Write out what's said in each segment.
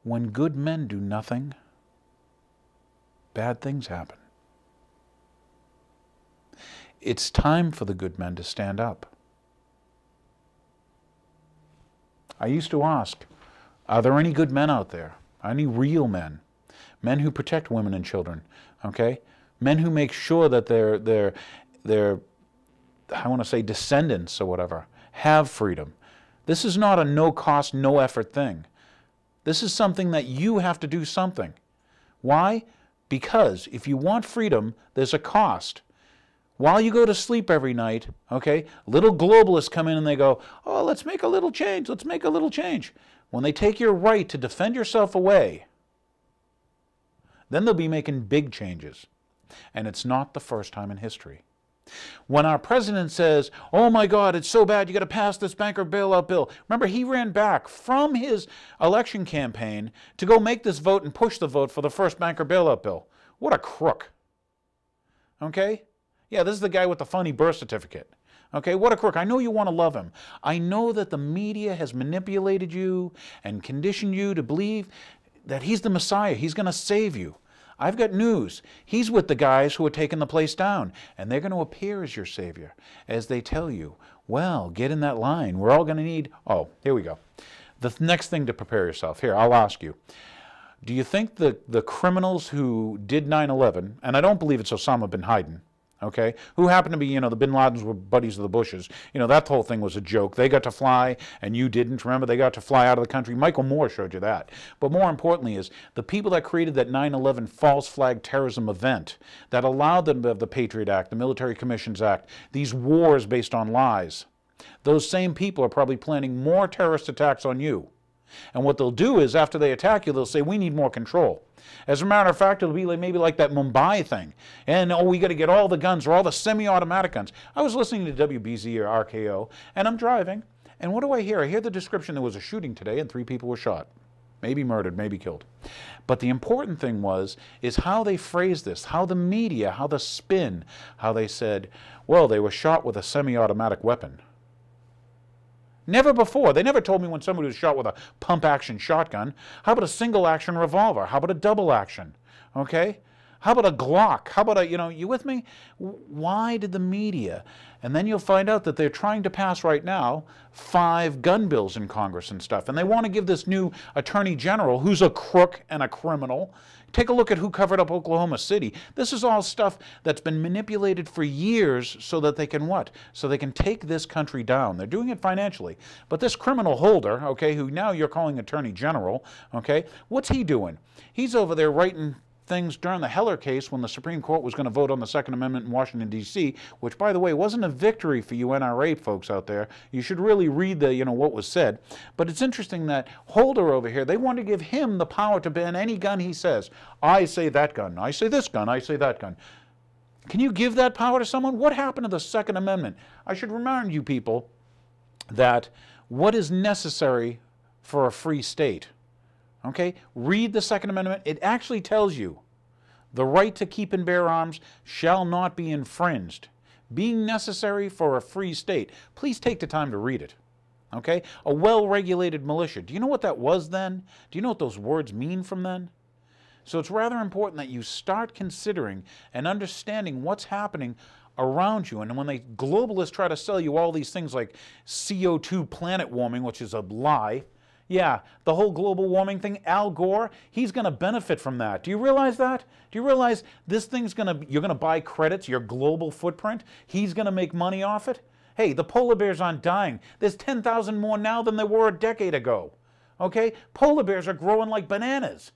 when good men do nothing, bad things happen. It's time for the good men to stand up. I used to ask, are there any good men out there? Any real men? Men who protect women and children, okay? Men who make sure that their I want to say descendants or whatever, have freedom. This is not a no-cost, no-effort thing. This is something that you have to do something. Why? Because if you want freedom, there's a cost. While you go to sleep every night, okay, little globalists come in and they go, oh, let's make a little change, let's make a little change. When they take your right to defend yourself away, then they'll be making big changes. And it's not the first time in history. When our president says, oh my God, it's so bad, you got to pass this banker bailout bill. Remember, he ran back from his election campaign to go make this vote and push the vote for the first banker bailout bill. What a crook. Okay? Yeah, this is the guy with the funny birth certificate. Okay, what a crook. I know you want to love him. I know that the media has manipulated you and conditioned you to believe that he's the Messiah. He's going to save you. I've got news. He's with the guys who are taking the place down, and they're going to appear as your savior as they tell you, well, get in that line. We're all going to need... Oh, here we go. The next thing to prepare yourself. Here, I'll ask you. Do you think the criminals who did 9/11, and I don't believe it's Osama bin Laden, okay, who happened to be, the bin Ladens were buddies of the Bushes. That whole thing was a joke. They got to fly, and you didn't. Remember, they got to fly out of the country. Michael Moore showed you that. But more importantly is the people that created that 9/11 false flag terrorism event that allowed them to have the Patriot Act, the Military Commissions Act, these wars based on lies. Those same people are probably planning more terrorist attacks on you. And what they'll do is, after they attack you, they'll say, we need more control. As a matter of fact, it'll be maybe like that Mumbai thing. And, oh, we got to get all the guns or all the semi-automatic guns. I was listening to WBZ or RKO, and I'm driving. And what do I hear? I hear the description there was a shooting today and 3 people were shot. Maybe murdered, maybe killed. But the important thing is how they phrased this, how the media, how the spin, how they said, well, they were shot with a semi-automatic weapon. Never before. They never told me when somebody was shot with a pump-action shotgun. How about a single-action revolver? How about a double-action? Okay? How about a Glock? How about a, you with me? Why did the media? And then you'll find out that they're trying to pass right now 5 gun bills in Congress and stuff. And they want to give this new attorney general, who's a crook and a criminal. Take a look at who covered up Oklahoma City. This is all stuff that's been manipulated for years so that they can what? So they can take this country down. They're doing it financially. But this criminal Holder, okay, who now you're calling attorney general, okay, what's he doing? He's over there writing things during the Heller case when the Supreme Court was going to vote on the Second Amendment in Washington, D.C., which, by the way, wasn't a victory for you NRA folks out there. You should really read the, what was said. But it's interesting that Holder over here, they want to give him the power to ban any gun he says. I say that gun. I say this gun. I say that gun. Can you give that power to someone? What happened to the Second Amendment? I should remind you people that what is necessary for a free state. Okay, read the Second Amendment. It actually tells you the right to keep and bear arms shall not be infringed, being necessary for a free state. Please take the time to read it. Okay, a well-regulated militia. Do you know what that was then? Do you know what those words mean from then? So it's rather important that you start considering and understanding what's happening around you. And when the globalists try to sell you all these things like CO2 planet warming, which is a lie, yeah, the whole global warming thing, Al Gore, he's going to benefit from that. Do you realize that? Do you realize this thing's you're going to buy credits, your global footprint? He's going to make money off it? Hey, the polar bears aren't dying. There's 10,000 more now than there were a decade ago. Okay? Polar bears are growing like bananas.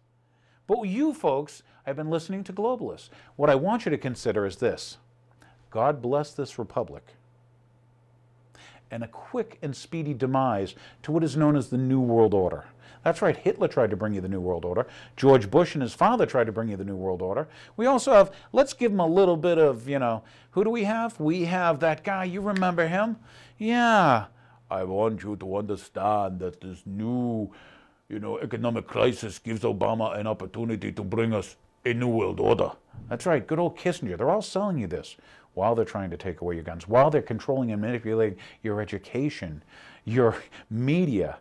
But you folks have been listening to globalists. What I want you to consider is this. God bless this republic, and a quick and speedy demise to what is known as the New World Order. That's right, Hitler tried to bring you the New World Order. George Bush and his father tried to bring you the New World Order. We also have, let's give them a little bit of, who do we have? We have that guy, you remember him? Yeah. I want you to understand that this new, economic crisis gives Obama an opportunity to bring us a New World Order. That's right, good old Kissinger. They're all selling you this while they're trying to take away your guns, while they're controlling and manipulating your education, your media,